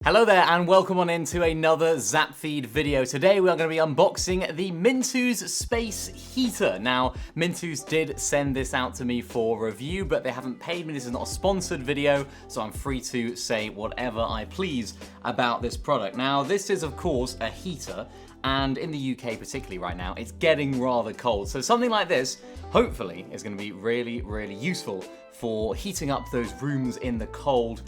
Hello there and welcome on into another ZapFeed video. Today we are going to be unboxing the Minthouz Space Heater. Now, Minthouz did send this out to me for review, but they haven't paid me. This is not a sponsored video, so I'm free to say whatever I please about this product. Now, this is of course a heater, and in the UK particularly right now, it's getting rather cold. So something like this, hopefully, is going to be really, really useful for heating up those rooms in the cold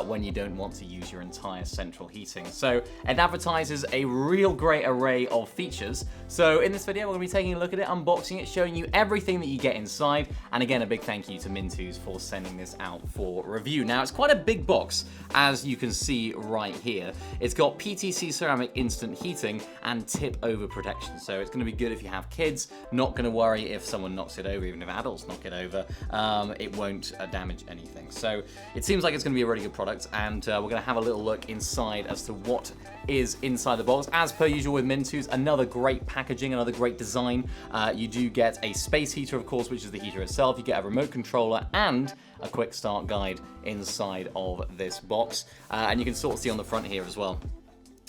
when you don't want to use your entire central heating. So it advertises a real great array of features. So in this video, we're going to be taking a look at it, unboxing it, showing you everything that you get inside. And again, a big thank you to Minthouz for sending this out for review. Now, it's quite a big box, as you can see right here. It's got PTC ceramic instant heating and tip over protection. So it's going to be good if you have kids, not going to worry if someone knocks it over, even if adults knock it over, it won't damage anything. So it seems like it's going to be a really good product, and we're going to have a little look inside as to what is inside the box. As per usual with Minthouz, another great packaging, another great design. You do get a space heater, of course, which is the heater itself. You get a remote controller and a quick start guide inside of this box. And you can sort of see on the front here as well,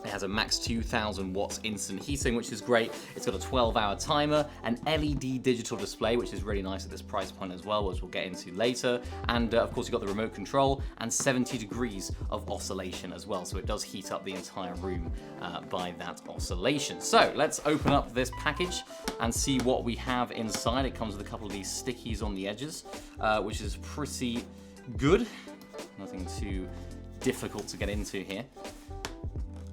it has a max 2000 watts instant heating, which is great. It's got a 12-hour timer, an LED digital display, which is really nice at this price point as well, which we'll get into later. And of course, you've got the remote control and 70 degrees of oscillation as well. So it does heat up the entire room by that oscillation. So let's open up this package and see what we have inside. It comes with a couple of these stickies on the edges, which is pretty good. Nothing too difficult to get into here.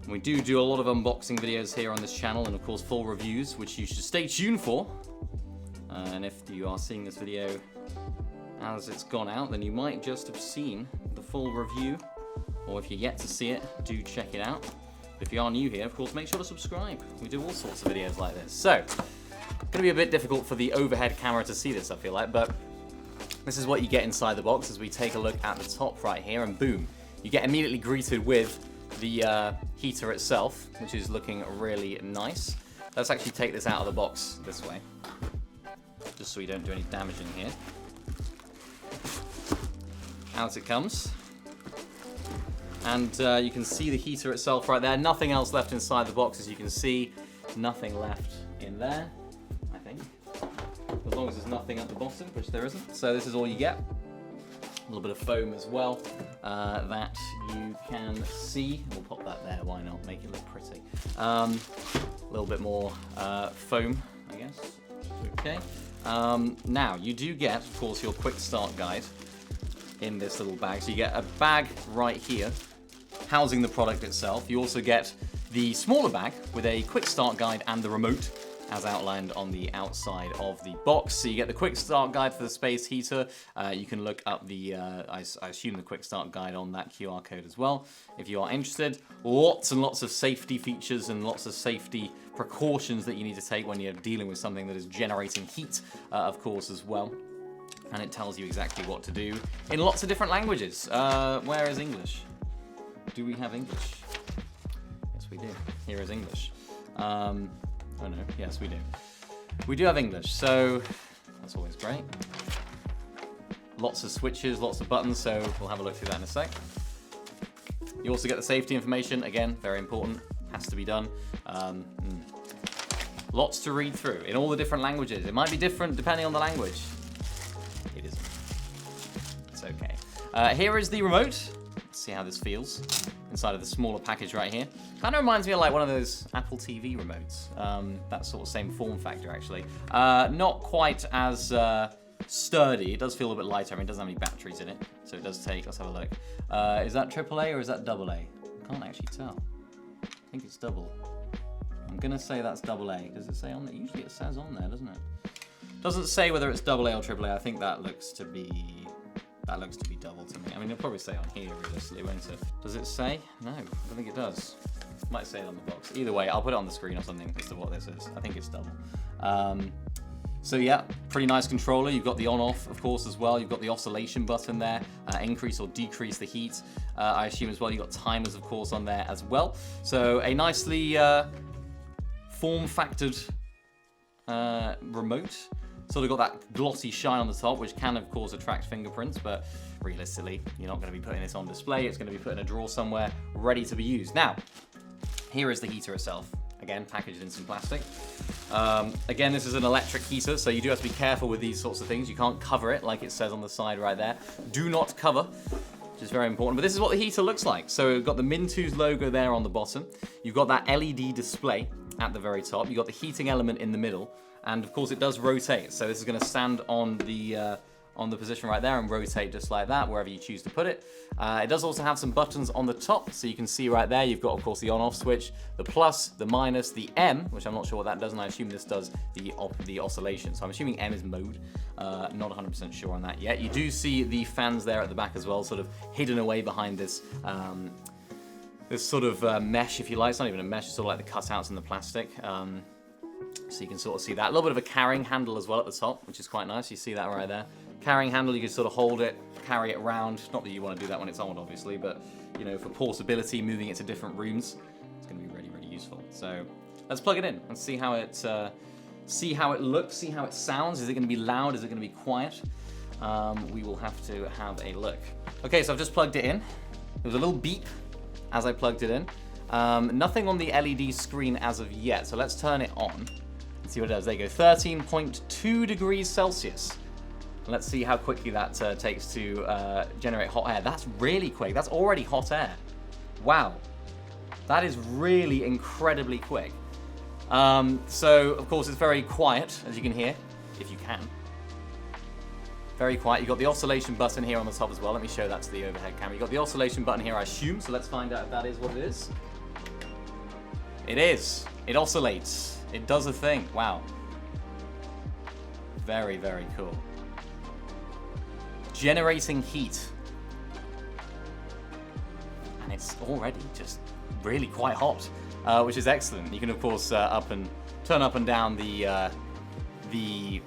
We do a lot of unboxing videos here on this channel, and of course full reviews, which you should stay tuned for. And if you are seeing this video as it's gone out, then you might just have seen the full review, or if you're yet to see it, do check it out. If you are new here, of course, make sure to subscribe. We do all sorts of videos like this. So, gonna be a bit difficult for the overhead camera to see this, I feel like, but this is what you get inside the box as we take a look at the top right here, and boom, you get immediately greeted with the heater itself, which is looking really nice. Let's actually take this out of the box this way, just so we don't do any damage in here. Out it comes. And you can see the heater itself right there. Nothing else left inside the box, as you can see. Nothing left in there, I think. As long as there's nothing at the bottom, which there isn't. So this is all you get. A little bit of foam as well that you can see. We'll pop that there, why not? Make it look pretty. A little bit more foam, I guess. Okay. Now, you do get, of course, your quick start guide in this little bag. So you get a bag right here housing the product itself. You also get the smaller bag with a quick start guide and the remote, as outlined on the outside of the box. So you get the quick start guide for the space heater. You can look up the, I assume the quick start guide on that QR code as well, if you are interested. Lots and lots of safety features and lots of safety precautions that you need to take when you're dealing with something that is generating heat, of course, as well. And it tells you exactly what to do in lots of different languages. Where is English? Do we have English? Yes, we do. Here is English. Oh no, yes we do. We do have English, so that's always great. Lots of switches, lots of buttons, so we'll have a look through that in a sec. You also get the safety information, again, very important, has to be done. Lots to read through in all the different languages. It might be different depending on the language. It isn't. It's okay. Here is the remote. Let's see how this feels inside of the smaller package right here. Kind of reminds me of like one of those Apple TV remotes. That sort of same form factor, actually. Not quite as sturdy. It does feel a bit lighter. I mean, it doesn't have any batteries in it, so it does take, let's have a look. Is that AAA or is that AA? I can't actually tell. I think it's double. I'm gonna say that's AA. Does it say on there? Usually it says on there, doesn't it? Doesn't say whether it's AA or AAA. I think that looks to be double to me. I mean, it'll probably say on here, realistically, won't it? Does it say? No, I don't think it does. It might say it on the box. Either way, I'll put it on the screen or something as to what this is. I think it's double. So yeah, pretty nice controller. You've got the on-off, of course, as well. You've got the oscillation button there, increase or decrease the heat, I assume as well. You've got timers, of course, on there as well. So a nicely form-factored remote. Sort of got that glossy shine on the top, which can of course attract fingerprints, but realistically, you're not going to be putting this on display. It's going to be put in a drawer somewhere, ready to be used. Now, here is the heater itself. Again, packaged in some plastic. Again, this is an electric heater, so you do have to be careful with these sorts of things. You can't cover it like it says on the side right there. Do not cover, which is very important. But this is what the heater looks like. So we've got the Minthouz logo there on the bottom. You've got that LED display at the very top. You've got the heating element in the middle. And of course it does rotate. So this is gonna stand on the position right there and rotate just like that, wherever you choose to put it. It does also have some buttons on the top, so you can see right there, you've got, of course, the on-off switch, the plus, the minus, the M, which I'm not sure what that does, and I assume this does the oscillation. So I'm assuming M is mode. Not 100% sure on that yet. You do see the fans there at the back as well, sort of hidden away behind this this sort of mesh, if you like. It's not even a mesh, it's sort of like the cutouts in the plastic. So you can sort of see that. A little bit of a carrying handle as well at the top, which is quite nice. You see that right there. Carrying handle, you can sort of hold it, carry it around. Not that you want to do that when it's on, obviously, but you know, for portability, moving it to different rooms, it's going to be really, really useful. So let's plug it in and see how it looks, see how it sounds. Is it going to be loud? Is it going to be quiet? We will have to have a look. Okay, so I've just plugged it in. There was a little beep as I plugged it in. Nothing on the LED screen as of yet, so let's turn it on and see what it does. There you go, 13.2 degrees Celsius. Let's see how quickly that takes to generate hot air. That's really quick. That's already hot air. Wow. That is really incredibly quick. So, of course, it's very quiet, as you can hear, if you can. Very quiet. You've got the oscillation button here on the top as well. Let me show that to the overhead camera. You've got the oscillation button here, I assume, so let's find out if that is what it is. It is. It oscillates. It does a thing. Wow. Very, very cool. Generating heat. And it's already just really quite hot, which is excellent. You can, of course, turn up and down the heat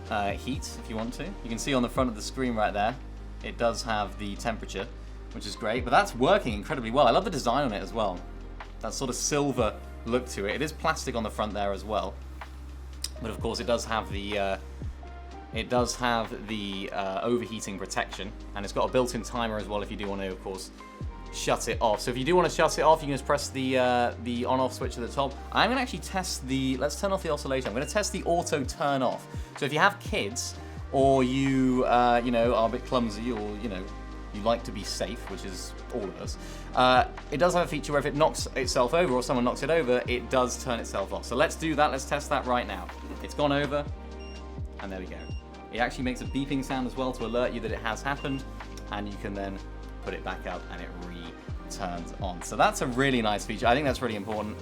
if you want to. You can see on the front of the screen right there, it does have the temperature, which is great, but that's working incredibly well. I love the design on it as well. That sort of silver look to it. It is plastic on the front there as well, but of course it does have the overheating protection, and it's got a built-in timer as well if you do want to, of course, shut it off. So if you do want to shut it off, you can just press the on-off switch at the top. I'm going to actually test let's turn off the oscillation. I'm going to test the auto turn off. So if you have kids, or you know, are a bit clumsy, or you know, you like to be safe, which is all of us, it does have a feature where if it knocks itself over or someone knocks it over, it does turn itself off. So let's do that. Let's test that right now. It's gone over, and there we go. It actually makes a beeping sound as well to alert you that it has happened, and you can then put it back up and it returns on. So that's a really nice feature. I think that's really important.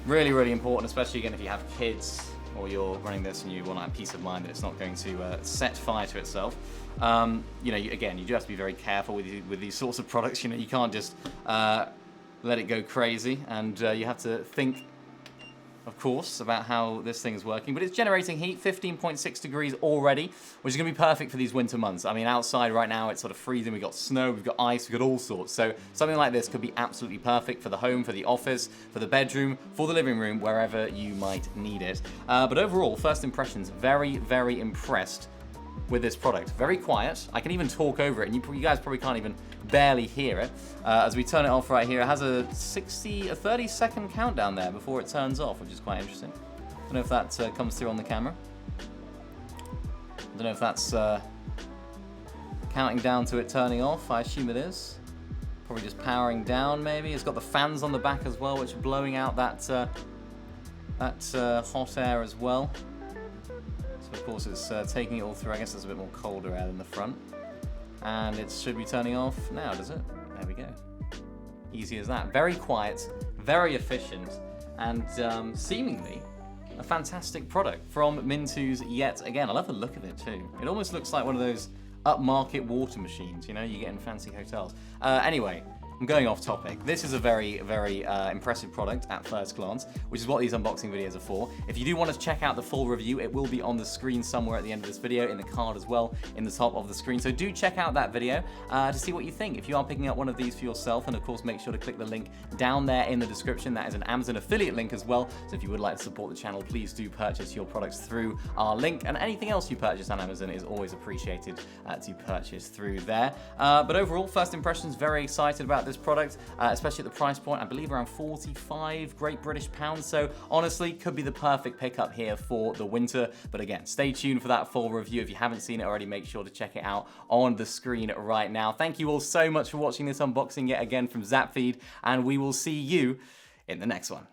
Really, really important, especially again if you have kids or you're running this and you want that peace of mind that it's not going to set fire to itself. You know, again, you do have to be very careful with these sorts of products. You know, you can't just let it go crazy, and you have to think, of course, about how this thing is working. But it's generating heat, 15.6 degrees already, which is going to be perfect for these winter months. I mean, outside right now, it's sort of freezing. We've got snow, we've got ice, we've got all sorts. So something like this could be absolutely perfect for the home, for the office, for the bedroom, for the living room, wherever you might need it. But overall, first impressions, very, very impressed with this product. Very quiet. I can even talk over it, and you guys probably can't even barely hear it. As we turn it off right here, it has a 30-second countdown there before it turns off, which is quite interesting. I don't know if that comes through on the camera. I don't know if that's counting down to it turning off. I assume it is. Probably just powering down, maybe. It's got the fans on the back as well, which are blowing out that hot air as well. So of course it's taking it all through. I guess there's a bit more colder air than the front. And it should be turning off now, does it? There we go. Easy as that. Very quiet, very efficient, and seemingly a fantastic product from Minthouz yet again. I love the look of it too. It almost looks like one of those upmarket water machines, you know, you get in fancy hotels. Anyway, I'm going off topic. This is a very, very impressive product at first glance, which is what these unboxing videos are for. If you do want to check out the full review, it will be on the screen somewhere at the end of this video, in the card as well, in the top of the screen. So do check out that video to see what you think. If you are picking up one of these for yourself, and of course make sure to click the link down there in the description. That is an Amazon affiliate link as well. So if you would like to support the channel, please do purchase your products through our link. And anything else you purchase on Amazon is always appreciated to purchase through there. But overall, first impressions, very excited about this product, especially at the price point. I believe around 45 Great British pounds. So honestly, could be the perfect pickup here for the winter. But again, stay tuned for that full review. If you haven't seen it already, make sure to check it out on the screen right now. Thank you all so much for watching this unboxing yet again from ZapFeed, and we will see you in the next one.